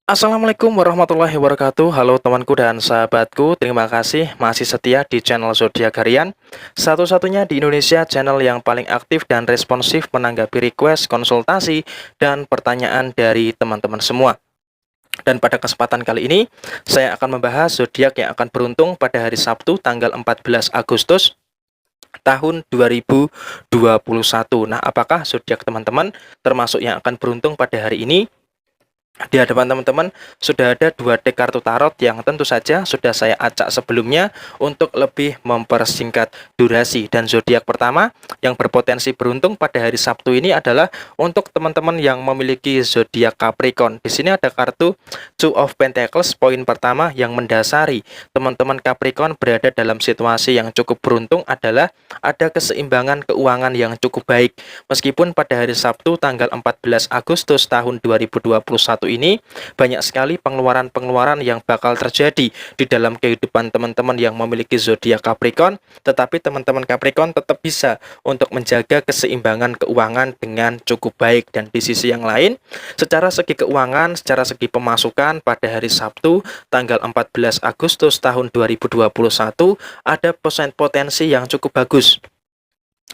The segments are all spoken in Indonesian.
Assalamualaikum warahmatullahi wabarakatuh. Halo temanku dan sahabatku, terima kasih masih setia di channel Zodiak Harian. Satu-satunya di Indonesia channel yang paling aktif dan responsif menanggapi request, konsultasi, dan pertanyaan dari teman-teman semua. Dan pada kesempatan kali ini, saya akan membahas zodiak yang akan beruntung pada hari Sabtu tanggal 14 Agustus tahun 2021. Nah, apakah zodiak teman-teman termasuk yang akan beruntung pada hari ini? Di hadapan teman-teman sudah ada dua dek kartu tarot yang tentu saja sudah saya acak sebelumnya untuk lebih mempersingkat durasi. Dan zodiak pertama yang berpotensi beruntung pada hari Sabtu ini adalah untuk teman-teman yang memiliki zodiak Capricorn. Di sini ada kartu Two of Pentacles. Poin pertama yang mendasari teman-teman Capricorn berada dalam situasi yang cukup beruntung adalah ada keseimbangan keuangan yang cukup baik. Meskipun pada hari Sabtu tanggal 14 Agustus tahun 2021 ini banyak sekali pengeluaran-pengeluaran yang bakal terjadi di dalam kehidupan teman-teman yang memiliki zodiak Capricorn, tetapi teman-teman Capricorn tetap bisa untuk menjaga keseimbangan keuangan dengan cukup baik. Dan di sisi yang lain, secara segi keuangan, secara segi pemasukan pada hari Sabtu tanggal 14 Agustus tahun 2021 ada potensi yang cukup bagus,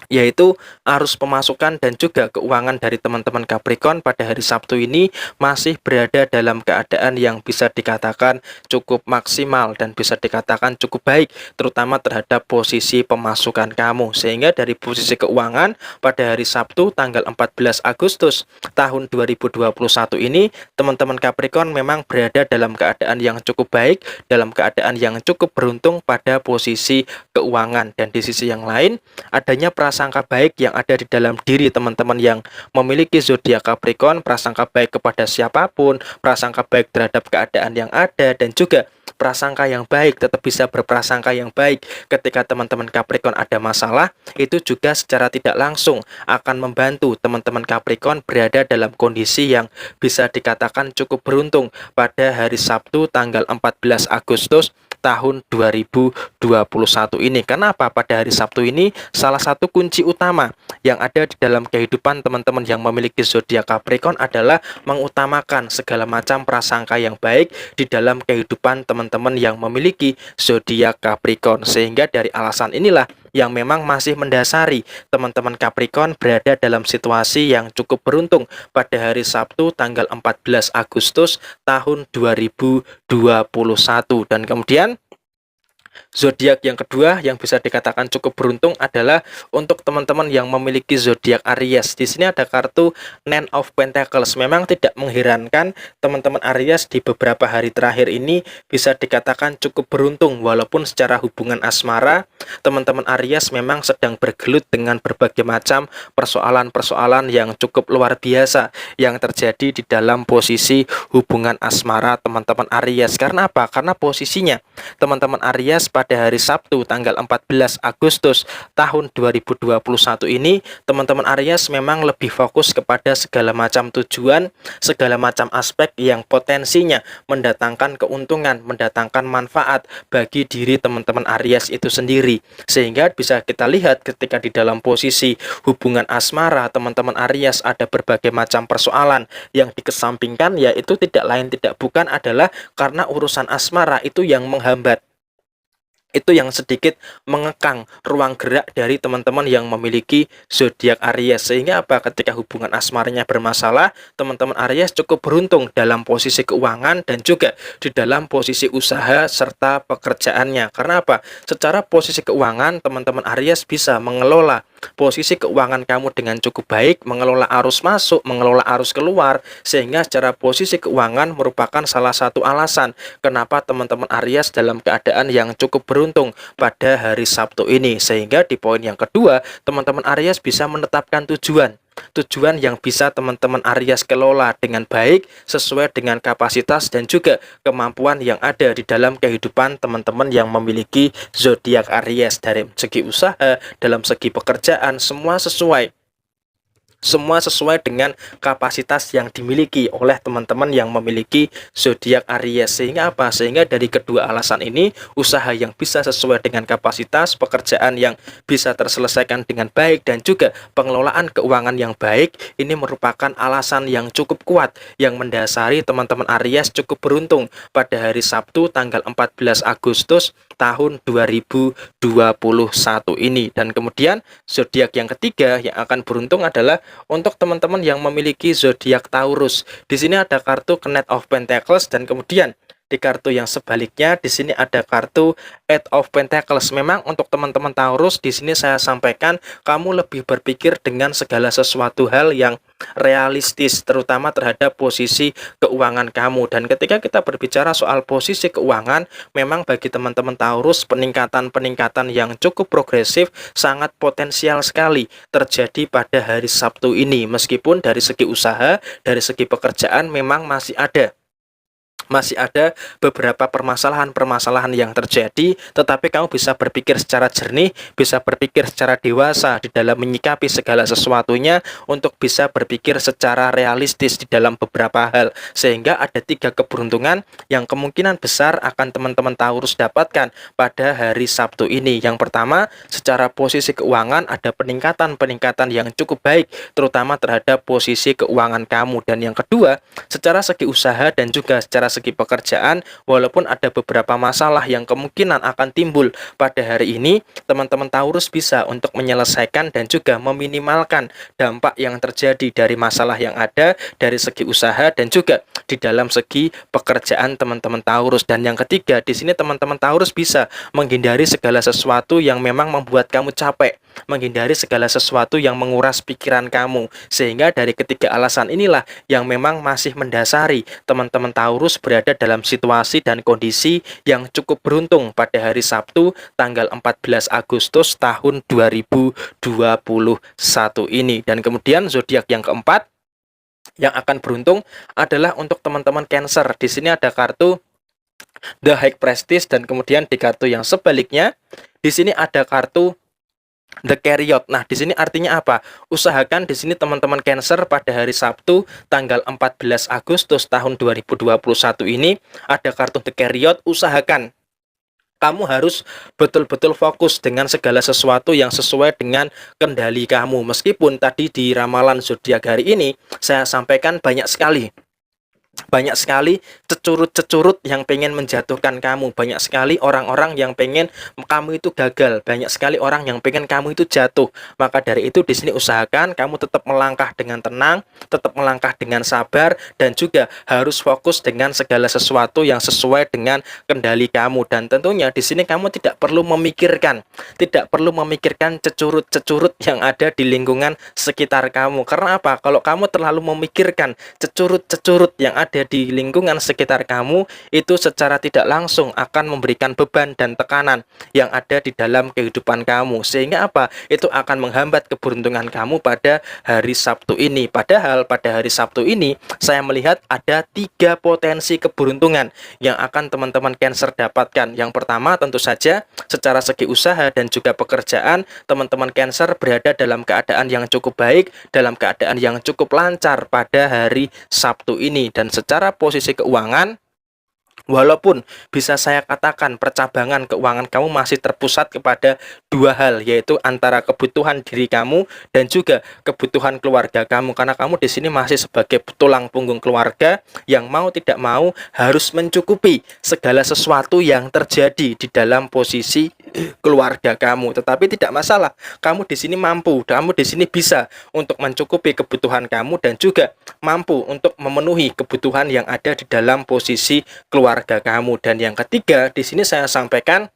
yaitu arus pemasukan dan juga keuangan dari teman-teman Capricorn pada hari Sabtu ini masih berada dalam keadaan yang bisa dikatakan cukup maksimal dan bisa dikatakan cukup baik, terutama terhadap posisi pemasukan kamu. Sehingga dari posisi keuangan pada hari Sabtu tanggal 14 Agustus tahun 2021 ini, teman-teman Capricorn memang berada dalam keadaan yang cukup baik, dalam keadaan yang cukup beruntung pada posisi keuangan. Dan di sisi yang lain, adanya prasangka baik yang ada di dalam diri teman-teman yang memiliki zodiak Capricorn, prasangka baik kepada siapapun, prasangka baik terhadap keadaan yang ada, dan juga prasangka yang baik, tetap bisa berprasangka yang baik ketika teman-teman Capricorn ada masalah, itu juga secara tidak langsung akan membantu teman-teman Capricorn berada dalam kondisi yang bisa dikatakan cukup beruntung pada hari Sabtu tanggal 14 Agustus tahun 2021 ini. Kenapa pada hari Sabtu ini salah satu kunci utama yang ada di dalam kehidupan teman-teman yang memiliki zodiak Capricorn adalah mengutamakan segala macam prasangka yang baik di dalam kehidupan teman-teman yang memiliki zodiak Capricorn. Sehingga dari alasan inilah yang memang masih mendasari teman-teman Capricorn berada dalam situasi yang cukup beruntung pada hari Sabtu tanggal 14 Agustus tahun 2021. Dan kemudian zodiak yang kedua yang bisa dikatakan cukup beruntung adalah untuk teman-teman yang memiliki zodiak Aries. Di sini ada kartu Nine of Pentacles. Memang tidak mengherankan teman-teman Aries di beberapa hari terakhir ini bisa dikatakan cukup beruntung, walaupun secara hubungan asmara teman-teman Aries memang sedang bergelut dengan berbagai macam persoalan-persoalan yang cukup luar biasa yang terjadi di dalam posisi hubungan asmara teman-teman Aries. Karena apa? Karena posisinya teman-teman Aries pada hari Sabtu tanggal 14 Agustus tahun 2021 ini, teman-teman Aries memang lebih fokus kepada segala macam tujuan, segala macam aspek yang potensinya mendatangkan keuntungan, mendatangkan manfaat bagi diri teman-teman Aries itu sendiri. Sehingga bisa kita lihat ketika di dalam posisi hubungan asmara teman-teman Aries ada berbagai macam persoalan yang dikesampingkan, yaitu tidak lain tidak bukan adalah karena urusan asmara itu yang menghambat, itu yang sedikit mengekang ruang gerak dari teman-teman yang memiliki zodiak Aries. Sehingga apa? Ketika hubungan asmaranya bermasalah, teman-teman Aries cukup beruntung dalam posisi keuangan dan juga di dalam posisi usaha serta pekerjaannya. Karena apa? Secara posisi keuangan, teman-teman Aries bisa mengelola posisi keuangan kamu dengan cukup baik, mengelola arus masuk, mengelola arus keluar, sehingga secara posisi keuangan merupakan salah satu alasan kenapa teman-teman Aries dalam keadaan yang cukup beruntung pada hari Sabtu ini. Sehingga di poin yang kedua, teman-teman Aries bisa menetapkan tujuan yang bisa teman-teman Aries kelola dengan baik sesuai dengan kapasitas dan juga kemampuan yang ada di dalam kehidupan teman-teman yang memiliki zodiak Aries. Dari segi usaha, dalam segi pekerjaan, semua sesuai semua sesuai dengan kapasitas yang dimiliki oleh teman-teman yang memiliki zodiak Aries. Sehingga apa? Sehingga dari kedua alasan ini, usaha yang bisa sesuai dengan kapasitas, pekerjaan yang bisa terselesaikan dengan baik, dan juga pengelolaan keuangan yang baik, ini merupakan alasan yang cukup kuat yang mendasari teman-teman Aries cukup beruntung pada hari Sabtu tanggal 14 Agustus tahun 2021 ini. Dan kemudian zodiak yang ketiga yang akan beruntung adalah untuk teman-teman yang memiliki zodiak Taurus. Di sini ada kartu Knight of Pentacles, dan kemudian di kartu yang sebaliknya di sini ada kartu Eight of Pentacles. Memang untuk teman-teman Taurus di sini saya sampaikan kamu lebih berpikir dengan segala sesuatu hal yang realistis, terutama terhadap posisi keuangan kamu. Dan ketika kita berbicara soal posisi keuangan, memang bagi teman-teman Taurus peningkatan-peningkatan yang cukup progresif sangat potensial sekali terjadi pada hari Sabtu ini. Meskipun dari segi usaha, dari segi pekerjaan memang masih ada beberapa permasalahan-permasalahan yang terjadi, tetapi kamu bisa berpikir secara jernih, bisa berpikir secara dewasa di dalam menyikapi segala sesuatunya, untuk bisa berpikir secara realistis di dalam beberapa hal. Sehingga ada 3 keberuntungan yang kemungkinan besar akan teman-teman Taurus dapatkan pada hari Sabtu ini. Yang pertama, secara posisi keuangan ada peningkatan-peningkatan yang cukup baik, terutama terhadap posisi keuangan kamu. Dan yang kedua, secara segi usaha dan juga secara segi pekerjaan, walaupun ada beberapa masalah yang kemungkinan akan timbul pada hari ini, teman-teman Taurus bisa untuk menyelesaikan dan juga meminimalkan dampak yang terjadi dari masalah yang ada dari segi usaha dan juga di dalam segi pekerjaan teman-teman Taurus. Dan yang ketiga, di sini teman-teman Taurus bisa menghindari segala sesuatu yang memang membuat kamu capek, menghindari segala sesuatu yang menguras pikiran kamu. Sehingga dari ketiga alasan inilah yang memang masih mendasari teman-teman Taurus berada dalam situasi dan kondisi yang cukup beruntung pada hari Sabtu tanggal 14 Agustus tahun 2021 ini. Dan kemudian zodiak yang keempat yang akan beruntung adalah untuk teman-teman Cancer. Di sini ada kartu The High Priestess, dan kemudian di kartu yang sebaliknya di sini ada kartu The Chariot. Nah, di sini artinya apa? Usahakan di sini teman-teman Cancer pada hari Sabtu tanggal 14 Agustus tahun 2021 ini ada kartu The Chariot. Usahakan kamu harus betul-betul fokus dengan segala sesuatu yang sesuai dengan kendali kamu. Meskipun tadi di ramalan zodiak hari ini saya sampaikan banyak sekali cecurut-cecurut yang pengen menjatuhkan kamu, banyak sekali orang-orang yang pengen kamu itu gagal, banyak sekali orang yang pengen kamu itu jatuh. Maka dari itu di sini usahakan kamu tetap melangkah dengan tenang, tetap melangkah dengan sabar, dan juga harus fokus dengan segala sesuatu yang sesuai dengan kendali kamu. Dan tentunya di sini kamu tidak perlu memikirkan cecurut-cecurut yang ada di lingkungan sekitar kamu. Karena apa? Kalau kamu terlalu memikirkan cecurut-cecurut yang ada di lingkungan sekitar kamu, itu secara tidak langsung akan memberikan beban dan tekanan yang ada di dalam kehidupan kamu. Sehingga apa? Itu akan menghambat keberuntungan kamu pada hari Sabtu ini. Padahal pada hari Sabtu ini saya melihat ada 3 potensi keberuntungan yang akan teman-teman Cancer dapatkan. Yang pertama, tentu saja secara segi usaha dan juga pekerjaan, teman-teman Cancer berada dalam keadaan yang cukup baik, dalam keadaan yang cukup lancar pada hari Sabtu ini. Dan secara posisi keuangan, walaupun bisa saya katakan percabangan keuangan kamu masih terpusat kepada 2 hal, yaitu antara kebutuhan diri kamu dan juga kebutuhan keluarga kamu. Karena kamu di sini masih sebagai tulang punggung keluarga yang mau tidak mau harus mencukupi segala sesuatu yang terjadi di dalam posisi keluarga kamu. Tetapi tidak masalah, kamu di sini mampu, kamu di sini bisa untuk mencukupi kebutuhan kamu dan juga mampu untuk memenuhi kebutuhan yang ada di dalam posisi keluarga kamu. Dan yang ketiga, di sini saya sampaikan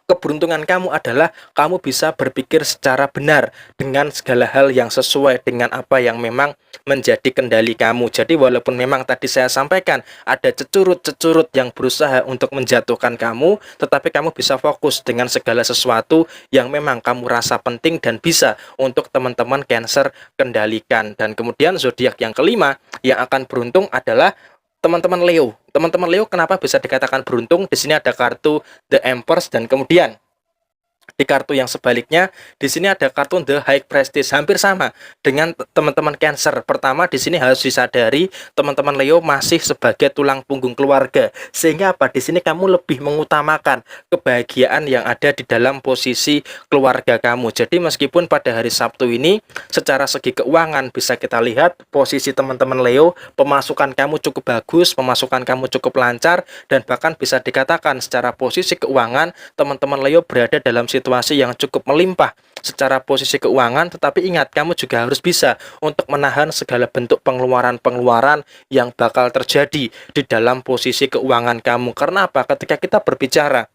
keberuntungan kamu adalah kamu bisa berpikir secara benar dengan segala hal yang sesuai dengan apa yang memang menjadi kendali kamu. Jadi walaupun memang tadi saya sampaikan ada cecurut-cecurut yang berusaha untuk menjatuhkan kamu, tetapi kamu bisa fokus dengan segala sesuatu yang memang kamu rasa penting dan bisa untuk teman-teman Cancer kendalikan. Dan kemudian zodiak yang kelima yang akan beruntung adalah teman-teman Leo. Teman-teman Leo kenapa bisa dikatakan beruntung? Di sini ada kartu The Empress, dan kemudian Di kartu yang sebaliknya, di sini ada kartu The High Prestige, hampir sama dengan teman-teman Cancer. Pertama, di sini harus disadari teman-teman Leo masih sebagai tulang punggung keluarga. Sehingga apa? Di sini kamu lebih mengutamakan kebahagiaan yang ada di dalam posisi keluarga kamu. Jadi meskipun pada hari Sabtu ini secara segi keuangan bisa kita lihat posisi teman-teman Leo, pemasukan kamu cukup bagus, pemasukan kamu cukup lancar, dan bahkan bisa dikatakan secara posisi keuangan teman-teman Leo berada dalam situasi yang cukup melimpah secara posisi keuangan, tetapi ingat kamu juga harus bisa untuk menahan segala bentuk pengeluaran-pengeluaran yang bakal terjadi di dalam posisi keuangan kamu. Karena apa? Ketika kita berbicara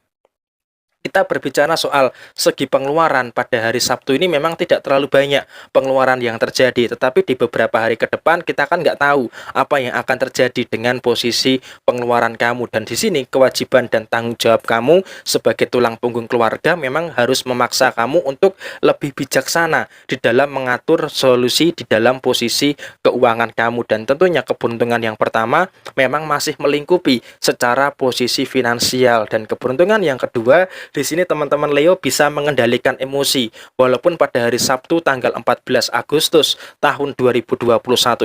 soal segi pengeluaran pada hari Sabtu ini memang tidak terlalu banyak pengeluaran yang terjadi, tetapi di beberapa hari ke depan kita kan nggak tahu apa yang akan terjadi dengan posisi pengeluaran kamu. Dan di sini kewajiban dan tanggung jawab kamu sebagai tulang punggung keluarga memang harus memaksa kamu untuk lebih bijaksana di dalam mengatur solusi di dalam posisi keuangan kamu. Dan tentunya keberuntungan yang pertama memang masih melingkupi secara posisi finansial, dan keberuntungan yang kedua di sini teman-teman Leo bisa mengendalikan emosi. Walaupun pada hari Sabtu tanggal 14 Agustus tahun 2021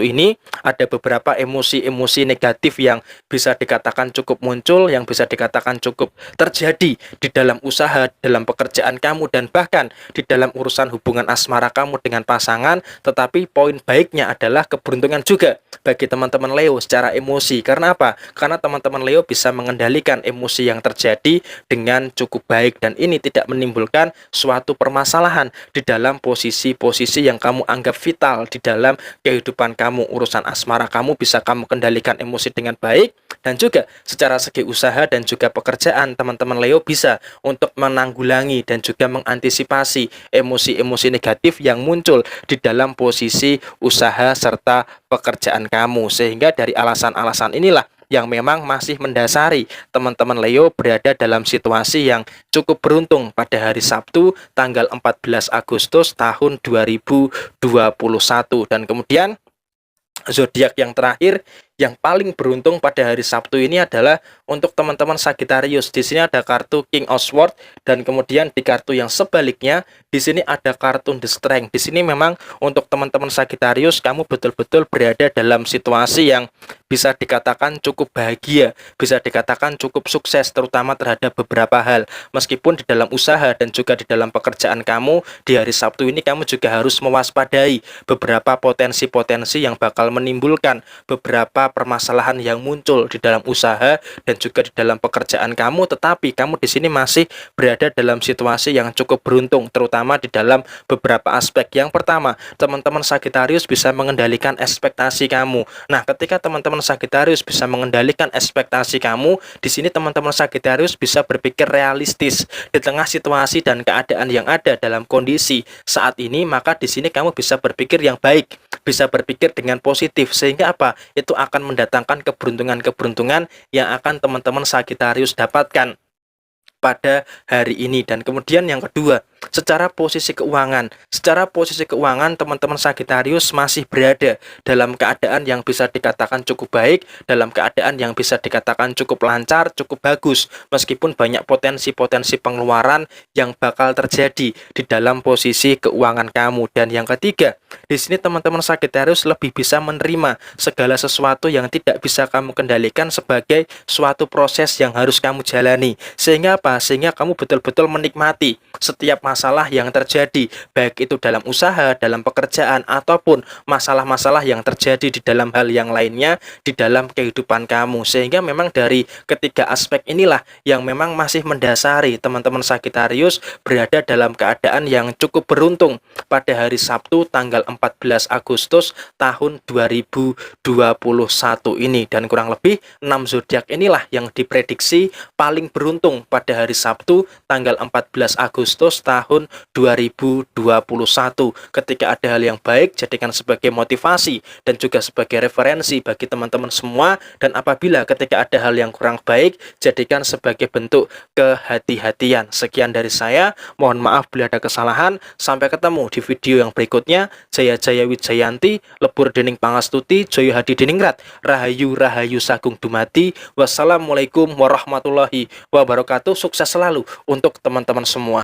ini ada beberapa emosi-emosi negatif yang bisa dikatakan cukup muncul, yang bisa dikatakan cukup terjadi di dalam usaha, dalam pekerjaan kamu, dan bahkan di dalam urusan hubungan asmara kamu dengan pasangan. Tetapi poin baiknya adalah keberuntungan juga bagi teman-teman Leo secara emosi. Karena apa? Karena teman-teman Leo bisa mengendalikan emosi yang terjadi dengan cukup baik, dan ini tidak menimbulkan suatu permasalahan di dalam posisi-posisi yang kamu anggap vital di dalam kehidupan kamu. Urusan asmara kamu bisa kamu kendalikan emosi dengan baik, dan juga secara segi usaha dan juga pekerjaan teman-teman Leo bisa untuk menanggulangi dan juga mengantisipasi emosi-emosi negatif yang muncul di dalam posisi usaha serta pekerjaan kamu. Sehingga dari alasan-alasan inilah yang memang masih mendasari teman-teman Leo berada dalam situasi yang cukup beruntung pada hari Sabtu tanggal 14 Agustus tahun 2021. Dan kemudian zodiak yang terakhir yang paling beruntung pada hari Sabtu ini adalah untuk teman-teman Sagittarius. Di sini ada kartu King of Swords, dan kemudian di kartu yang sebaliknya di sini ada kartu The Strength. Di sini memang untuk teman-teman Sagittarius kamu betul-betul berada dalam situasi yang bisa dikatakan cukup bahagia, bisa dikatakan cukup sukses, terutama terhadap beberapa hal. Meskipun di dalam usaha dan juga di dalam pekerjaan kamu di hari Sabtu ini kamu juga harus mewaspadai beberapa potensi-potensi yang bakal menimbulkan beberapa permasalahan yang muncul di dalam usaha dan juga di dalam pekerjaan kamu. Tetapi kamu di sini masih berada dalam situasi yang cukup beruntung, terutama di dalam beberapa aspek. Yang pertama, teman-teman Sagittarius bisa mengendalikan ekspektasi kamu. Nah, ketika teman-teman Sagittarius bisa mengendalikan ekspektasi kamu, di sini teman-teman Sagittarius bisa berpikir realistis di tengah situasi dan keadaan yang ada dalam kondisi saat ini. Maka di sini kamu bisa berpikir yang baik, bisa berpikir dengan positif, sehingga apa? Itu akan mendatangkan keberuntungan-keberuntungan yang akan teman-teman Sagittarius dapatkan pada hari ini. Dan kemudian yang kedua, secara posisi keuangan teman-teman Sagittarius masih berada dalam keadaan yang bisa dikatakan cukup baik, dalam keadaan yang bisa dikatakan cukup lancar, cukup bagus, meskipun banyak potensi-potensi pengeluaran yang bakal terjadi di dalam posisi keuangan kamu. Dan yang ketiga, di sini teman-teman Sagittarius lebih bisa menerima segala sesuatu yang tidak bisa kamu kendalikan sebagai suatu proses yang harus kamu jalani. Sehingga apa? Sehingga kamu betul-betul menikmati setiap masalah yang terjadi, baik itu dalam usaha, dalam pekerjaan, ataupun masalah-masalah yang terjadi di dalam hal yang lainnya di dalam kehidupan kamu. Sehingga memang dari ketiga aspek inilah yang memang masih mendasari teman-teman Sagittarius berada dalam keadaan yang cukup beruntung pada hari Sabtu tanggal 14 Agustus tahun 2021 ini. Dan kurang lebih 6 zodiak inilah yang diprediksi paling beruntung pada hari Sabtu tanggal 14 Agustus tahun 2021. Ketika ada hal yang baik, jadikan sebagai motivasi dan juga sebagai referensi bagi teman-teman semua. Dan apabila ketika ada hal yang kurang baik, jadikan sebagai bentuk kehati-hatian. Sekian dari saya, mohon maaf bila ada kesalahan. Sampai ketemu di video yang berikutnya. Jaya Wijayanti, Lebur Dening Pangastuti, Joyo Hadi Diningrat, Rahayu Rahayu Sagung Dumadi. Wassalamualaikum warahmatullahi wabarakatuh. Sukses selalu untuk teman-teman semua.